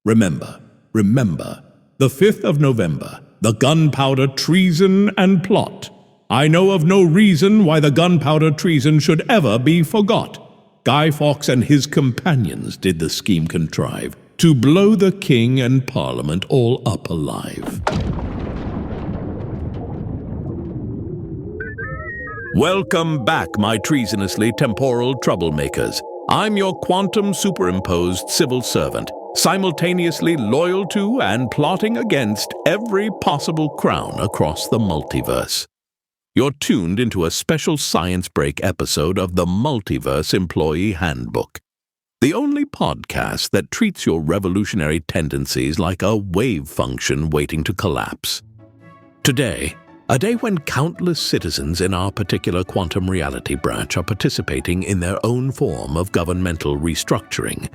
Remember, the 5th of November, the gunpowder treason and plot. I know of no reason why the gunpowder treason should ever be forgot. Guy Fawkes and his companions did the scheme contrive to blow the king and Parliament all up alive. Welcome back, my treasonously temporal troublemakers. I'm your quantum superimposed civil servant, simultaneously loyal to and plotting against every possible crown across the multiverse. You're tuned into a special science break episode of the Multiverse Employee Handbook, the only podcast that treats your revolutionary tendencies like a wave function waiting to collapse. Today, a day when countless citizens in our particular quantum reality branch are participating in their own form of governmental restructuring.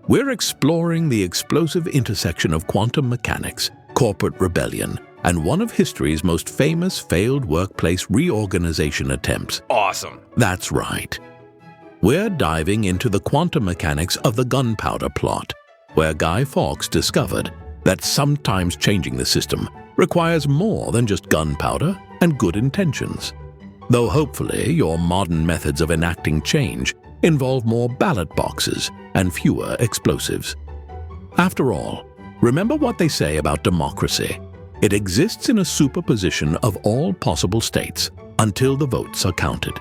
We're exploring the explosive intersection of quantum mechanics, corporate rebellion, and one of history's most famous failed workplace reorganization attempts. Awesome. That's right. We're diving into the quantum mechanics of the gunpowder plot, where Guy Fawkes discovered that sometimes changing the system requires more than just gunpowder and good intentions. Though hopefully your modern methods of enacting change involve more ballot boxes and fewer explosives. After all, remember what they say about democracy. It exists in a superposition of all possible states until the votes are counted.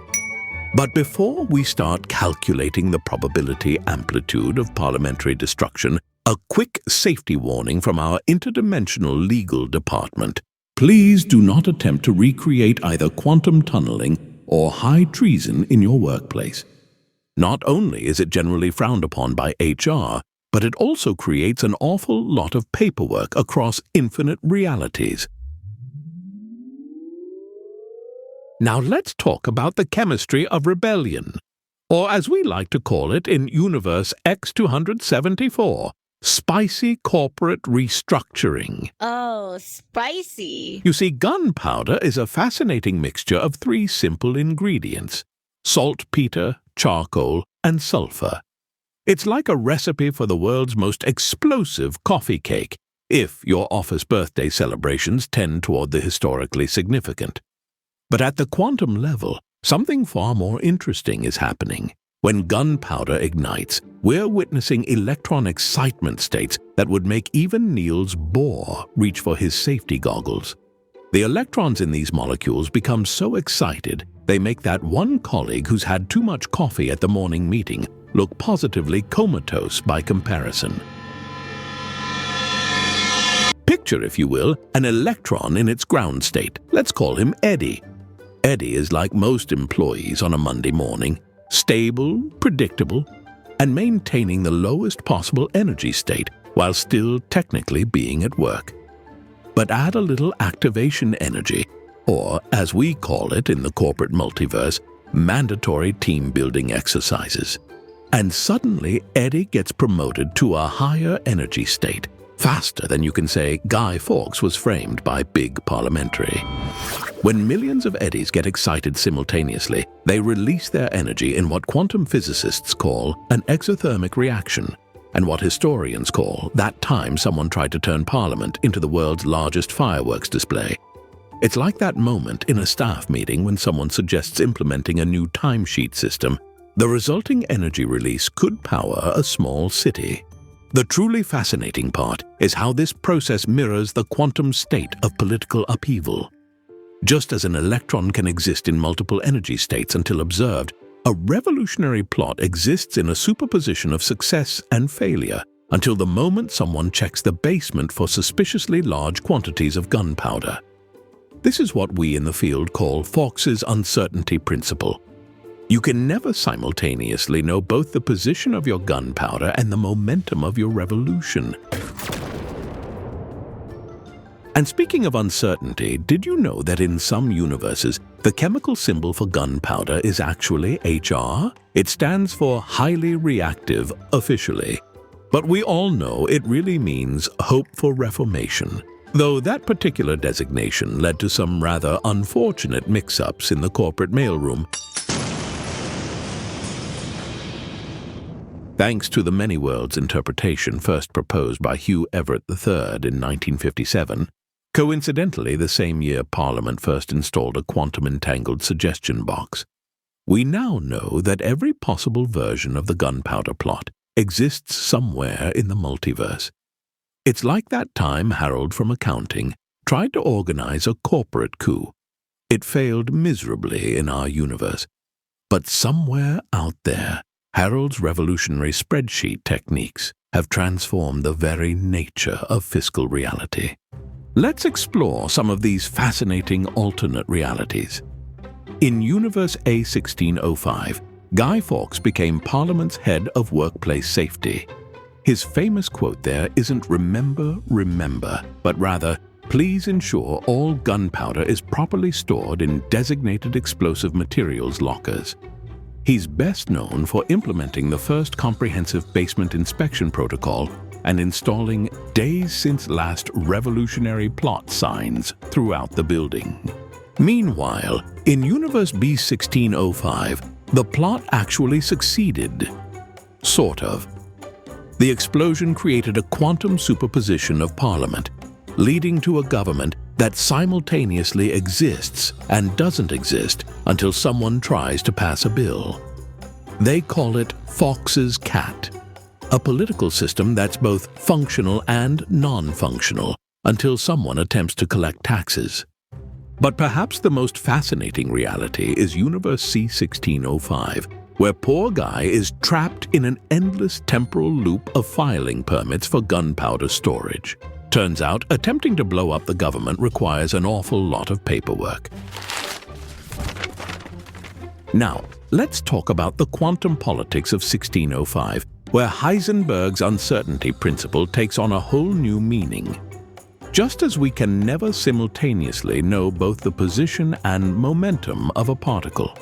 But before we start calculating the probability amplitude of parliamentary destruction, a quick safety warning from our interdimensional legal department. Please do not attempt to recreate either quantum tunneling or high treason in your workplace. Not only is it generally frowned upon by HR, but it also creates an awful lot of paperwork across infinite realities. Now let's talk about the chemistry of rebellion, or as we like to call it in Universe X274, spicy corporate restructuring. Oh, spicy. You see, gunpowder is a fascinating mixture of 3 simple ingredients: saltpeter, charcoal, and sulfur. It's like a recipe for the world's most explosive coffee cake, if your office birthday celebrations tend toward the historically significant. But at the quantum level, something far more interesting is happening. When gunpowder ignites, we're witnessing electron excitement states that would make even Niels Bohr reach for his safety goggles. The electrons in these molecules become so excited, they make that one colleague who's had too much coffee at the morning meeting look positively comatose by comparison. Picture, if you will, an electron in its ground state. Let's call him Eddie. Eddie is like most employees on a Monday morning, stable, predictable, and maintaining the lowest possible energy state while still technically being at work. But add a little activation energy, or as we call it in the corporate multiverse, mandatory team-building exercises. And suddenly Eddie gets promoted to a higher energy state, faster than you can say Guy Fawkes was framed by Big Parliamentary. When millions of Eddies get excited simultaneously, they release their energy in what quantum physicists call an exothermic reaction, and what historians call that time someone tried to turn Parliament into the world's largest fireworks display. It's like that moment in a staff meeting when someone suggests implementing a new timesheet system. The resulting energy release could power a small city. The truly fascinating part is how this process mirrors the quantum state of political upheaval. Just as an electron can exist in multiple energy states until observed, a revolutionary plot exists in a superposition of success and failure until the moment someone checks the basement for suspiciously large quantities of gunpowder. This is what we in the field call Fawkes' uncertainty principle. You can never simultaneously know both the position of your gunpowder and the momentum of your revolution. And speaking of uncertainty, did you know that in some universes, the chemical symbol for gunpowder is actually HR? It stands for highly reactive officially. But we all know it really means hope for reformation. Though that particular designation led to some rather unfortunate mix-ups in the corporate mailroom. Thanks to the many worlds interpretation first proposed by Hugh Everett III in 1957, coincidentally the same year Parliament first installed a quantum-entangled suggestion box, we now know that every possible version of the gunpowder plot exists somewhere in the multiverse. It's like that time Harold from accounting tried to organize a corporate coup. It failed miserably in our universe. But somewhere out there, Harold's revolutionary spreadsheet techniques have transformed the very nature of fiscal reality. Let's explore some of these fascinating alternate realities. In Universe A1605, Guy Fawkes became Parliament's head of workplace safety. His famous quote there isn't "remember, remember," but rather, "Please ensure all gunpowder is properly stored in designated explosive materials lockers." He's best known for implementing the first comprehensive basement inspection protocol and installing "days since last revolutionary plot" signs throughout the building. Meanwhile, in Universe B1605, the plot actually succeeded. Sort of. The explosion created a quantum superposition of Parliament, leading to a government that simultaneously exists and doesn't exist until someone tries to pass a bill. They call it Fawkes's Cat, a political system that's both functional and non-functional until someone attempts to collect taxes. But perhaps the most fascinating reality is Universe C1605, where poor Guy is trapped in an endless temporal loop of filing permits for gunpowder storage. Turns out, attempting to blow up the government requires an awful lot of paperwork. Now, let's talk about the quantum politics of 1605, where Heisenberg's uncertainty principle takes on a whole new meaning. Just as we can never simultaneously know both the position and momentum of a particle,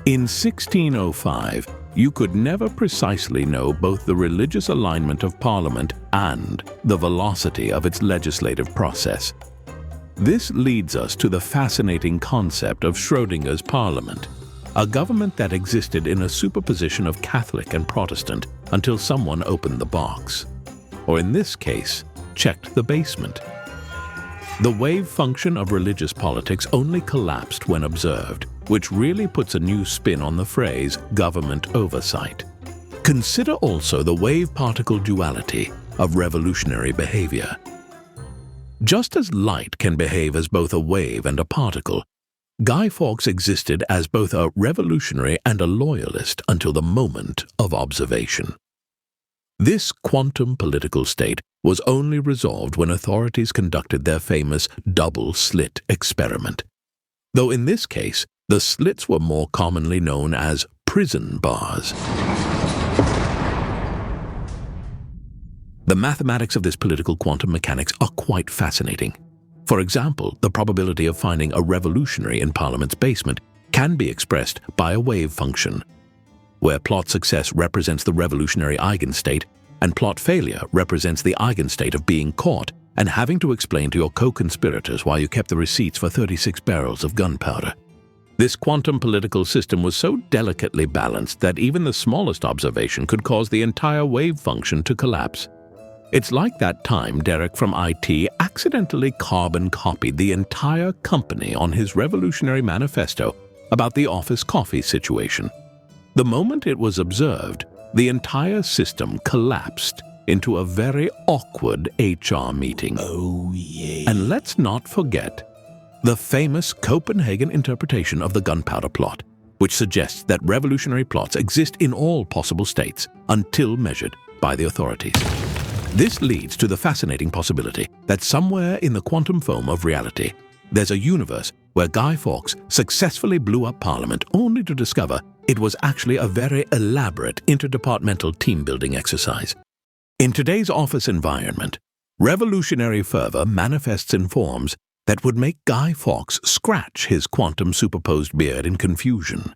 in 1605, you could never precisely know both the religious alignment of Parliament and the velocity of its legislative process. This leads us to the fascinating concept of Schrödinger's Parliament, a government that existed in a superposition of Catholic and Protestant until someone opened the box, or in this case, checked the basement. The wave function of religious politics only collapsed when observed, which really puts a new spin on the phrase government oversight. Consider also the wave-particle duality of revolutionary behavior. Just as light can behave as both a wave and a particle, Guy Fawkes existed as both a revolutionary and a loyalist until the moment of observation. This quantum political state was only resolved when authorities conducted their famous double-slit experiment, though in this case, the slits were more commonly known as prison bars. The mathematics of this political quantum mechanics are quite fascinating. For example, the probability of finding a revolutionary in Parliament's basement can be expressed by a wave function, where plot success represents the revolutionary eigenstate and plot failure represents the eigenstate of being caught and having to explain to your co-conspirators why you kept the receipts for 36 barrels of gunpowder. This quantum political system was so delicately balanced that even the smallest observation could cause the entire wave function to collapse. It's like that time Derek from IT accidentally carbon copied the entire company on his revolutionary manifesto about the office coffee situation. The moment it was observed, the entire system collapsed into a very awkward HR meeting. Oh, yeah. And let's not forget the famous Copenhagen interpretation of the gunpowder plot, which suggests that revolutionary plots exist in all possible states until measured by the authorities. This leads to the fascinating possibility that somewhere in the quantum foam of reality, there's a universe where Guy Fawkes successfully blew up Parliament only to discover it was actually a very elaborate interdepartmental team-building exercise. In today's office environment, revolutionary fervor manifests in forms that would make Guy Fawkes scratch his quantum superposed beard in confusion.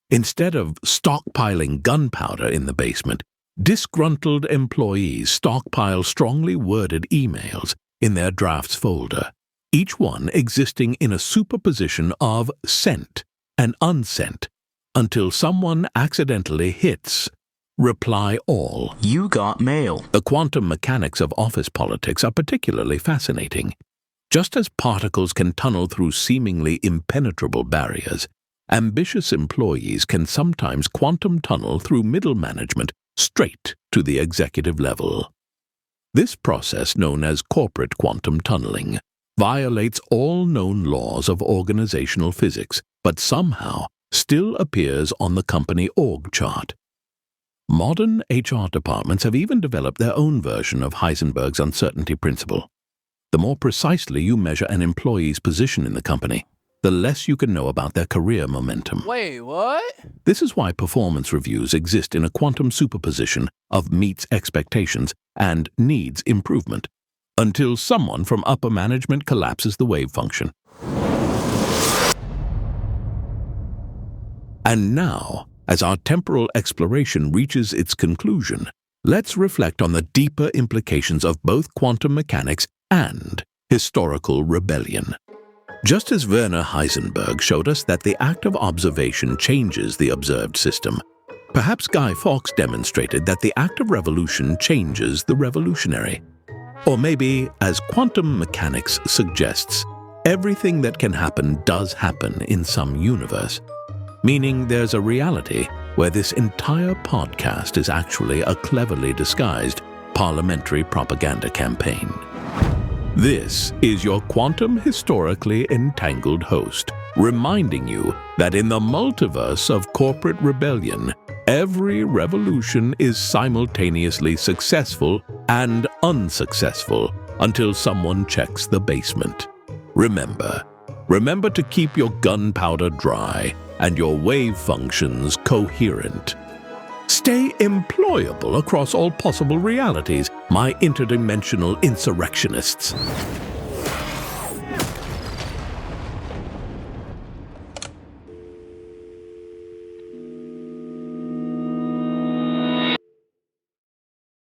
Instead of stockpiling gunpowder in the basement, disgruntled employees stockpile strongly worded emails in their drafts folder, each one existing in a superposition of sent and unsent, until someone accidentally hits reply all. You got mail. The quantum mechanics of office politics are particularly fascinating. Just as particles can tunnel through seemingly impenetrable barriers, ambitious employees can sometimes quantum tunnel through middle management straight to the executive level. This process, known as corporate quantum tunneling, violates all known laws of organizational physics, but somehow still appears on the company org chart. Modern HR departments have even developed their own version of Heisenberg's uncertainty principle. The more precisely you measure an employee's position in the company, the less you can know about their career momentum. Wait, what? This is why performance reviews exist in a quantum superposition of meets expectations and needs improvement, until someone from upper management collapses the wave function. And now, as our temporal exploration reaches its conclusion, let's reflect on the deeper implications of both quantum mechanics and historical rebellion. Just as Werner Heisenberg showed us that the act of observation changes the observed system, perhaps Guy Fawkes demonstrated that the act of revolution changes the revolutionary. Or maybe, as quantum mechanics suggests, everything that can happen does happen in some universe, meaning there's a reality where this entire podcast is actually a cleverly disguised parliamentary propaganda campaign. This is your quantum historically entangled host, reminding you that in the multiverse of corporate rebellion, every revolution is simultaneously successful and unsuccessful until someone checks the basement. Remember to keep your gunpowder dry and your wave functions coherent. Stay employable across all possible realities, my interdimensional insurrectionists.